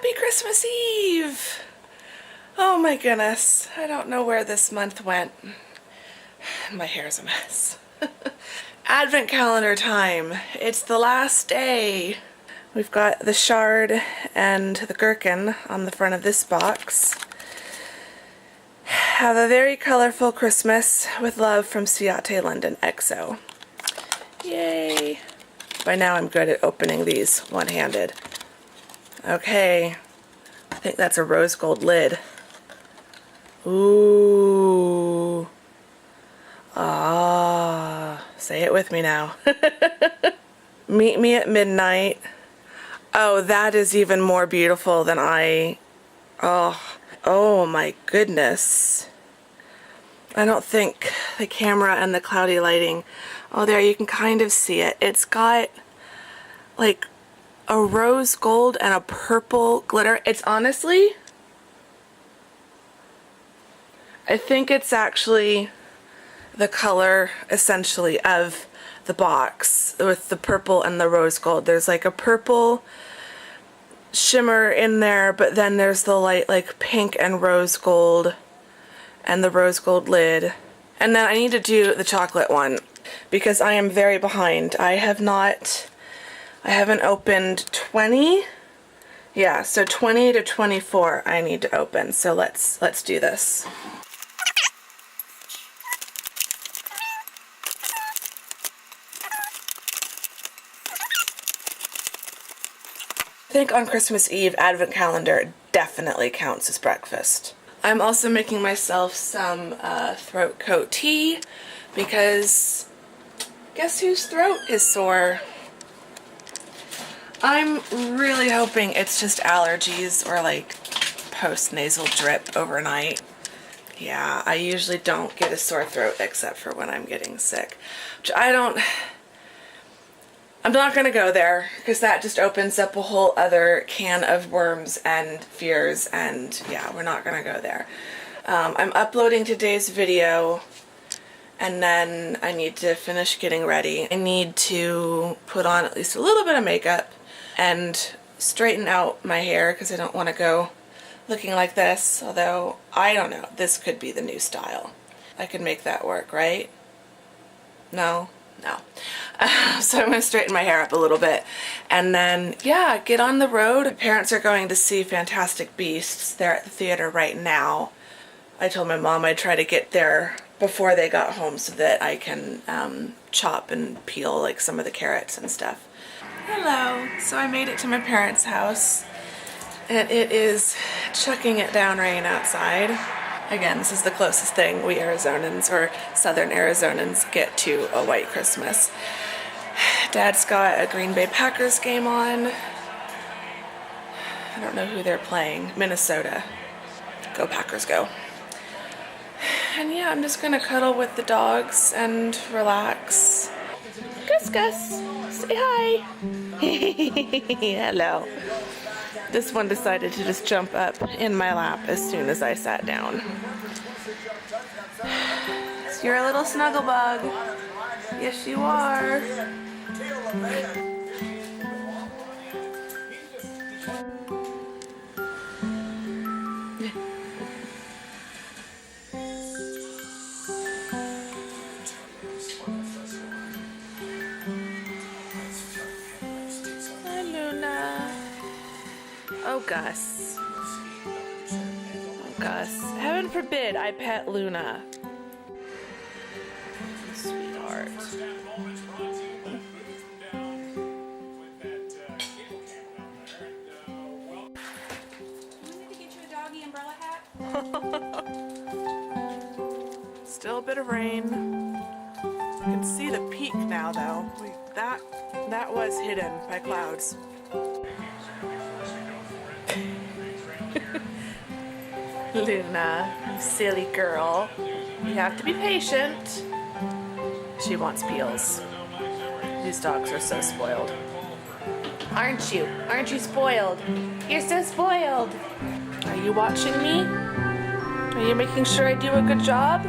Happy Christmas Eve! Oh my goodness, I don't know where this month went. My hair's a mess. Advent calendar time. It's the last day. We've got the shard and the gherkin on the front of this box. Have a very colorful Christmas with love from Ciate London XO. Yay! By now I'm good at opening these one-handed. Okay, I think that's a rose gold lid. Ooh. Ah, say it with me now. Meet me at midnight. Oh, that is even more beautiful than oh my goodness. I don't think the camera and the cloudy lighting, oh there you can kind of see it. It's got like a rose gold and a purple glitter. It's honestly, I think it's actually the color essentially of the box with the purple and the rose gold. There's like a purple shimmer in there, but then there's the light like pink and rose gold and the rose gold lid. And then I need to do the chocolate one because I am very behind. I haven't opened 20. Yeah, so 20 to 24 I need to open. So let's do this. I think on Christmas Eve, Advent calendar definitely counts as breakfast. I'm also making myself some throat coat tea because guess whose throat is sore? I'm really hoping it's just allergies or like post-nasal drip overnight. Yeah, I usually don't get a sore throat except for when I'm getting sick. Which I'm not gonna go there because that just opens up a whole other can of worms and fears, and yeah, we're not gonna go there. I'm uploading today's video and then I need to finish getting ready. I need to put on at least a little bit of makeup and straighten out my hair because I don't want to go looking like this, although I don't know, this could be the new style. I could make that work, right? No? No. So I'm going to straighten my hair up a little bit and then, yeah, get on the road. My parents are going to see Fantastic Beasts. They're at the theater right now. I told my mom I'd try to get there before they got home so that I can chop and peel like some of the carrots and stuff. Hello. So I made it to my parents' house and it is chucking it down rain outside. Again, this is the closest thing we Arizonans or Southern Arizonans get to a white Christmas. Dad's got a Green Bay Packers game on. I don't know who they're playing. Minnesota. Go Packers, go. And yeah, I'm just gonna cuddle with the dogs and relax. Gus Gus, say hi. Hello. This one decided to just jump up in my lap as soon as I sat down. So you're a little snuggle bug. Yes, you are. Oh, Gus. Oh, Gus. Heaven forbid I pet Luna. Sweetheart. Still a bit of rain. You can see the peak now, though. That was hidden by clouds. Luna, you silly girl. You have to be patient. She wants peels. These dogs are so spoiled. Aren't you? Aren't you spoiled? You're so spoiled. Are you watching me? Are you making sure I do a good job?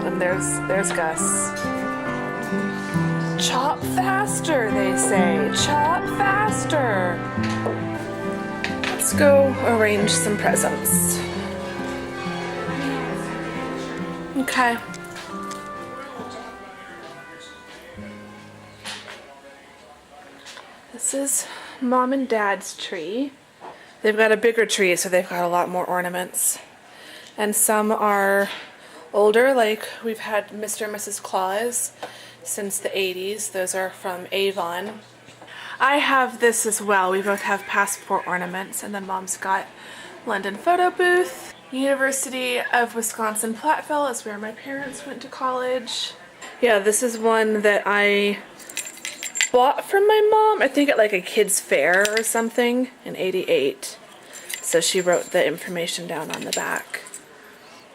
And there's Gus. Chop that let's go arrange some presents. Okay. This is Mom and Dad's tree. They've got a bigger tree, so they've got a lot more ornaments. And some are older, like we've had Mr. and Mrs. Claus since the 80s. Those are from Avon. I have this as well. We both have passport ornaments, and then Mom's got London photo booth. University of Wisconsin-Platteville is where my parents went to college. Yeah, this is one that I bought from my mom, I think at like a kid's fair or something in '88. So she wrote the information down on the back.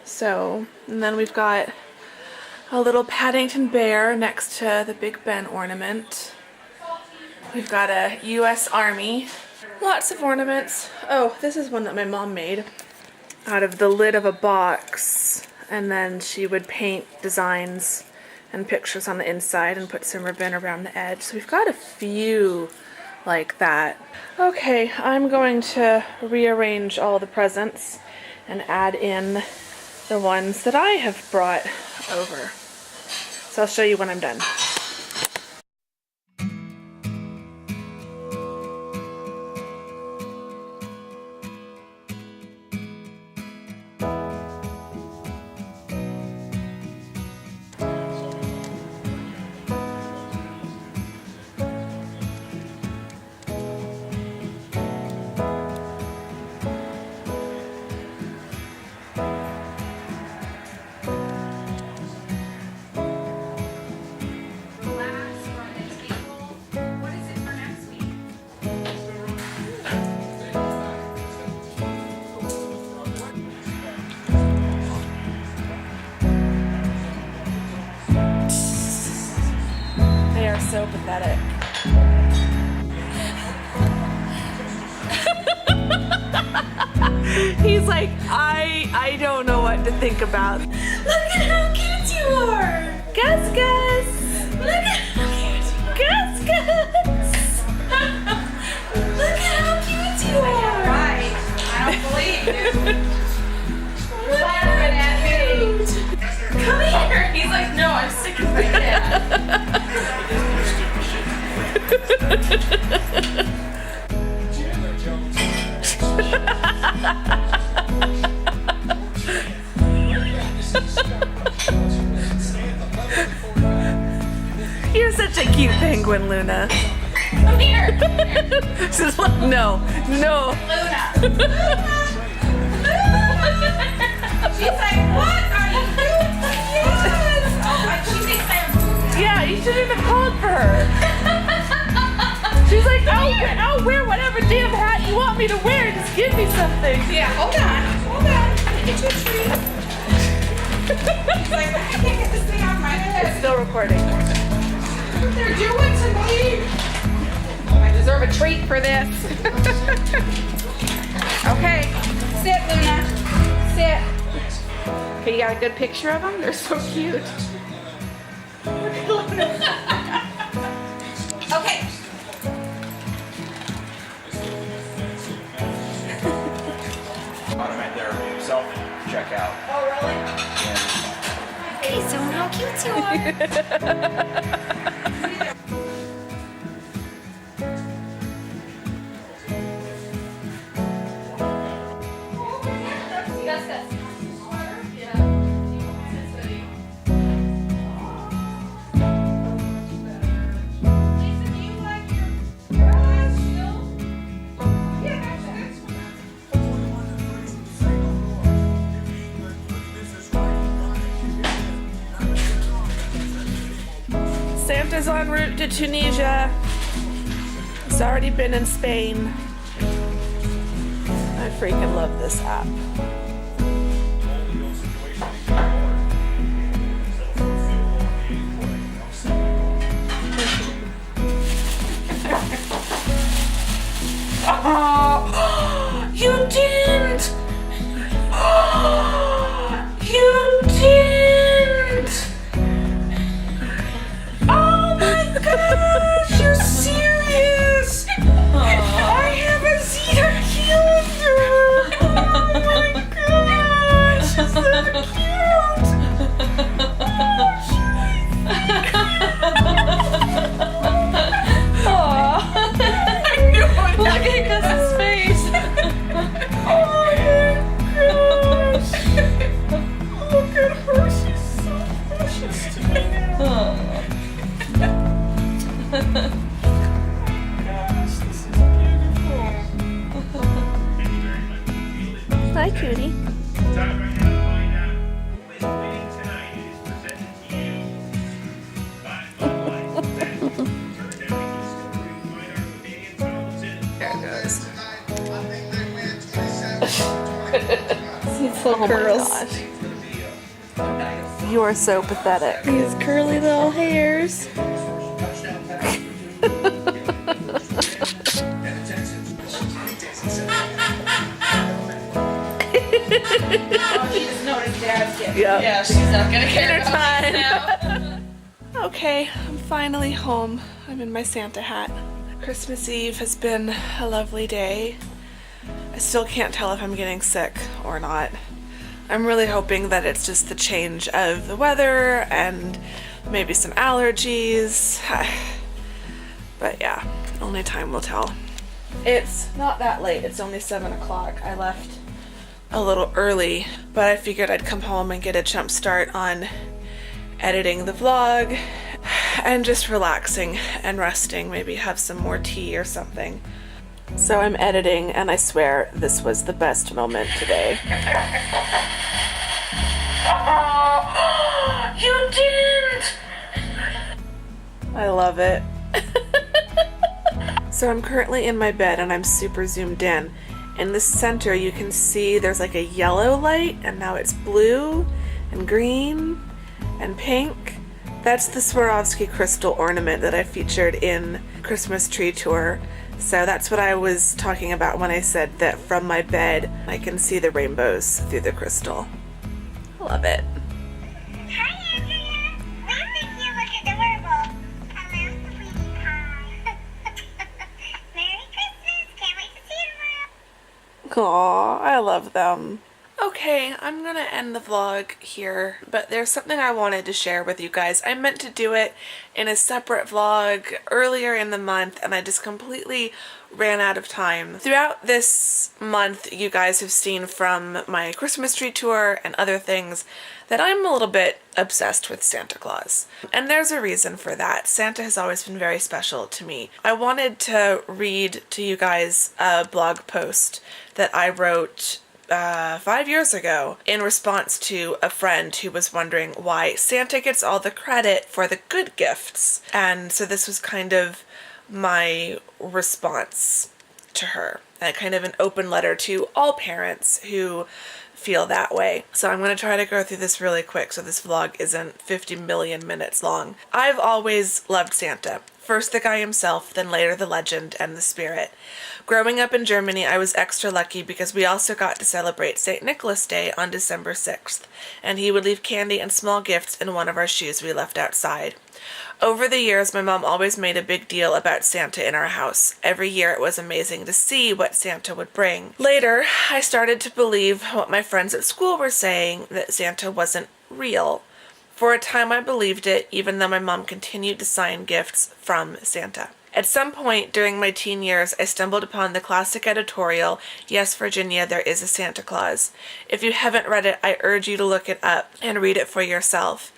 So, and then we've got a little Paddington bear next to the Big Ben ornament. We've got a U.S. Army. Lots of ornaments. Oh, this is one that my mom made out of the lid of a box, and then she would paint designs and pictures on the inside and put some ribbon around the edge. So we've got a few like that. Okay, I'm going to rearrange all the presents and add in the ones that I have brought over. So I'll show you when I'm done. So pathetic. He's like, I don't know what to think about. Look at how cute you are! Gus Gus! Look at how cute! Gus Gus! Look at how cute you are! Right. I don't believe you. Look laughing at me. Come here! He's like, no, I'm sick of my dad. You're such a cute penguin, Luna. Come here. She's like, no, no. Luna. She's like, what are you doing? Yes. Oh, she thinks I'm. Yeah, you shouldn't have called for her. She's like, I'll wear whatever damn hat you want me to wear. Just give me something. Yeah, hold on. Hold on. I'm gonna get you a treat. She's like, I can't get this thing on my head. It's still recording. What they're doing to me. I deserve a treat for this. Okay. Sit, Luna. Sit. Okay, you got a good picture of them? They're so cute. Look at Luna. Okay. Right there, self-checkout. Oh, really? Yeah. Hey, so how cute you are. Santa's en route to Tunisia. He's already been in Spain. I freaking love this app. Oh, you didn't! Oh, you didn't! Oh my gosh, you're serious! I have a Zeta killing Gosh, this is beautiful. Hi, cutie. There it goes. These little curls. You are so pathetic. These curly little hairs. Oh, she doesn't know what her dad's getting. Yep. Yeah, she's not gonna care about Dinner me now. Okay, I'm finally home. I'm in my Santa hat. Christmas Eve has been a lovely day. I still can't tell if I'm getting sick or not. I'm really hoping that it's just the change of the weather and maybe some allergies. But yeah, only time will tell. It's not that late. It's only 7 o'clock. I left a little early, but I figured I'd come home and get a jump start on editing the vlog and just relaxing and resting, maybe have some more tea or something. So I'm editing, and I swear this was the best moment today. You didn't! I love it. So I'm currently in my bed and I'm super zoomed in. In the center you can see there's like a yellow light, and now it's blue and green and pink. That's the Swarovski crystal ornament that I featured in Christmas Tree Tour. So that's what I was talking about when I said that from my bed I can see the rainbows through the crystal. I love it. Hi, Andrea. We think you look adorable. Hello, sweetie pie. Merry Christmas. Can't wait to see you tomorrow. Aw, I love them. Okay, I'm gonna end the vlog here, but there's something I wanted to share with you guys. I meant to do it in a separate vlog earlier in the month, and I just completely ran out of time. Throughout this month, you guys have seen from my Christmas tree tour and other things that I'm a little bit obsessed with Santa Claus. And there's a reason for that. Santa has always been very special to me. I wanted to read to you guys a blog post that I wrote 5 years ago in response to a friend who was wondering why Santa gets all the credit for the good gifts. And so this was kind of my response to her, and kind of an open letter to all parents who feel that way. So I'm going to try to go through this really quick so this vlog isn't 50 million minutes long. I've always loved Santa. First the guy himself, then later the legend and the spirit. Growing up in Germany, I was extra lucky because we also got to celebrate St. Nicholas Day on December 6th, and he would leave candy and small gifts in one of our shoes we left outside. Over the years, my mom always made a big deal about Santa in our house. Every year it was amazing to see what Santa would bring. Later, I started to believe what my friends at school were saying, that Santa wasn't real. For a time I believed it, even though my mom continued to sign gifts from Santa. At some point during my teen years, I stumbled upon the classic editorial, Yes, Virginia, There is a Santa Claus. If you haven't read it, I urge you to look it up and read it for yourself.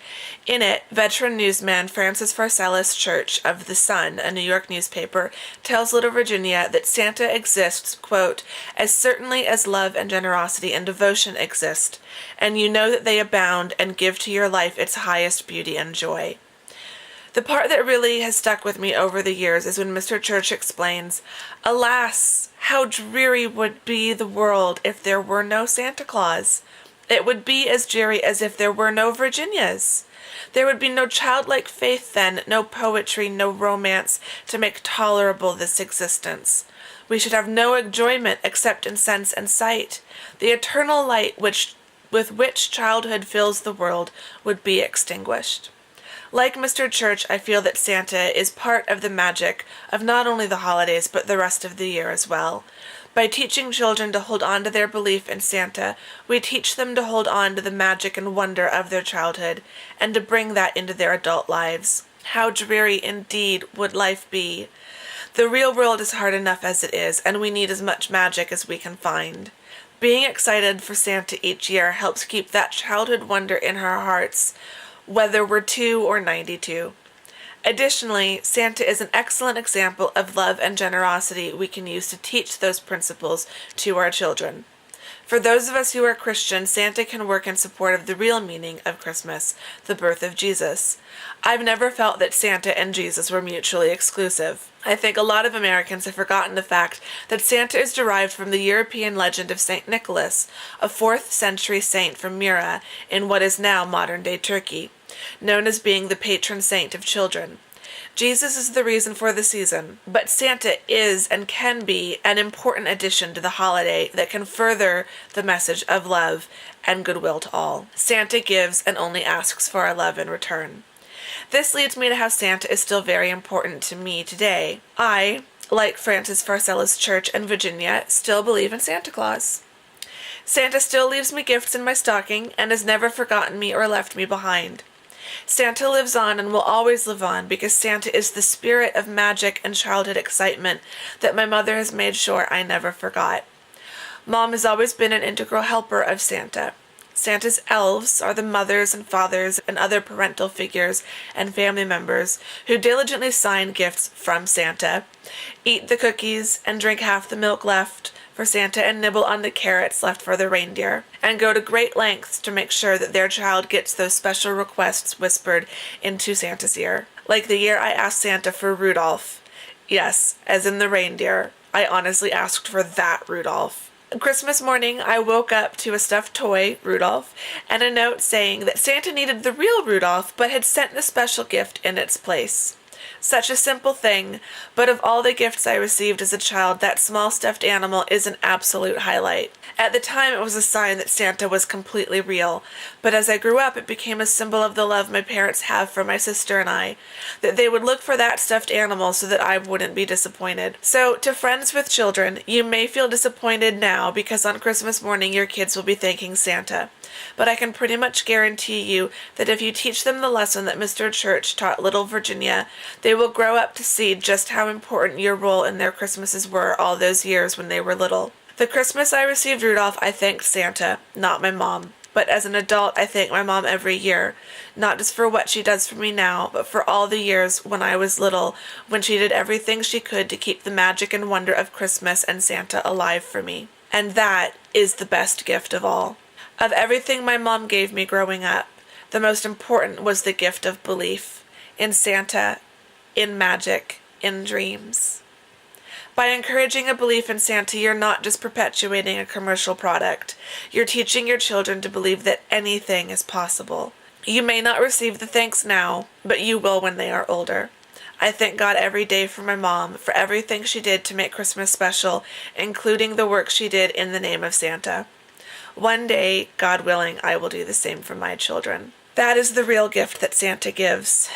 In it, veteran newsman Francis Pharcellus Church of The Sun, a New York newspaper, tells little Virginia that Santa exists, quote, as certainly as love and generosity and devotion exist, and you know that they abound and give to your life its highest beauty and joy. The part that really has stuck with me over the years is when Mr. Church explains, alas, how dreary would be the world if there were no Santa Claus. It would be as dreary as if there were no Virginias. There would be no childlike faith then, no poetry, no romance to make tolerable this existence. We should have no enjoyment except in sense and sight. The eternal light with which childhood fills the world would be extinguished. Like Mr. Church, I feel that Santa is part of the magic of not only the holidays, but the rest of the year as well. By teaching children to hold on to their belief in Santa, we teach them to hold on to the magic and wonder of their childhood, and to bring that into their adult lives. How dreary indeed would life be. The real world is hard enough as it is, and we need as much magic as we can find. Being excited for Santa each year helps keep that childhood wonder in our hearts, whether we're 2 or 92. Additionally, Santa is an excellent example of love and generosity we can use to teach those principles to our children. For those of us who are Christian, Santa can work in support of the real meaning of Christmas, the birth of Jesus. I've never felt that Santa and Jesus were mutually exclusive. I think a lot of Americans have forgotten the fact that Santa is derived from the European legend of St. Nicholas, a 4th century saint from Myra in what is now modern-day Turkey, known as being the patron saint of children. Jesus is the reason for the season, but Santa is and can be an important addition to the holiday that can further the message of love and goodwill to all. Santa gives and only asks for our love in return. This leads me to how Santa is still very important to me today. I, like Francis Farcella's church in Virginia, still believe in Santa Claus. Santa still leaves me gifts in my stocking and has never forgotten me or left me behind. Santa lives on and will always live on because Santa is the spirit of magic and childhood excitement that my mother has made sure I never forgot. Mom has always been an integral helper of Santa. Santa's elves are the mothers and fathers and other parental figures and family members who diligently sign gifts from Santa, eat the cookies and drink half the milk left for Santa and nibble on the carrots left for the reindeer, and go to great lengths to make sure that their child gets those special requests whispered into Santa's ear. Like the year I asked Santa for Rudolph. Yes, as in the reindeer. I honestly asked for that Rudolph. Christmas morning, I woke up to a stuffed toy, Rudolph, and a note saying that Santa needed the real Rudolph, but had sent the special gift in its place. Such a simple thing, but of all the gifts I received as a child, that small stuffed animal is an absolute highlight. At the time, it was a sign that Santa was completely real, but as I grew up, it became a symbol of the love my parents have for my sister and I, that they would look for that stuffed animal so that I wouldn't be disappointed. So, to friends with children, you may feel disappointed now because on Christmas morning your kids will be thanking Santa. But I can pretty much guarantee you that if you teach them the lesson that Mr. Church taught little Virginia, they will grow up to see just how important your role in their Christmases were all those years when they were little. The Christmas I received Rudolph, I thanked Santa, not my mom. But as an adult, I thank my mom every year, not just for what she does for me now, but for all the years when I was little, when she did everything she could to keep the magic and wonder of Christmas and Santa alive for me. And that is the best gift of all. Of everything my mom gave me growing up, the most important was the gift of belief in Santa, in magic, in dreams. By encouraging a belief in Santa, you're not just perpetuating a commercial product. You're teaching your children to believe that anything is possible. You may not receive the thanks now, but you will when they are older. I thank God every day for my mom, for everything she did to make Christmas special, including the work she did in the name of Santa. One day, God willing, I will do the same for my children. That is the real gift that Santa gives.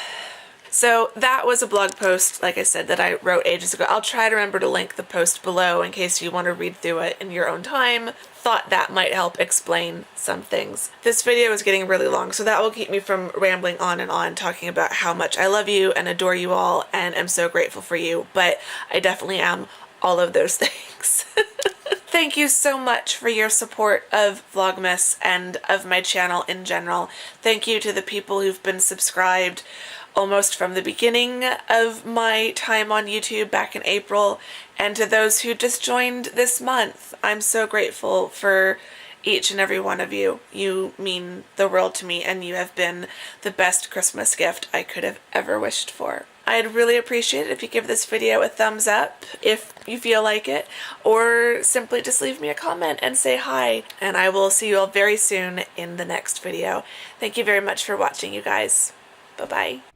So that was a blog post, like I said, that I wrote ages ago. I'll try to remember to link the post below in case you want to read through it in your own time. Thought that might help explain some things. This video is getting really long, so that will keep me from rambling on and on talking about how much I love you and adore you all and am so grateful for you, but I definitely am all of those things. Thank you so much for your support of Vlogmas and of my channel in general. Thank you to the people who've been subscribed almost from the beginning of my time on YouTube back in April, and to those who just joined this month. I'm so grateful for each and every one of you. You mean the world to me, and you have been the best Christmas gift I could have ever wished for. I'd really appreciate it if you give this video a thumbs up if you feel like it, or simply just leave me a comment and say hi, and I will see you all very soon in the next video. Thank you very much for watching, you guys. Bye-bye.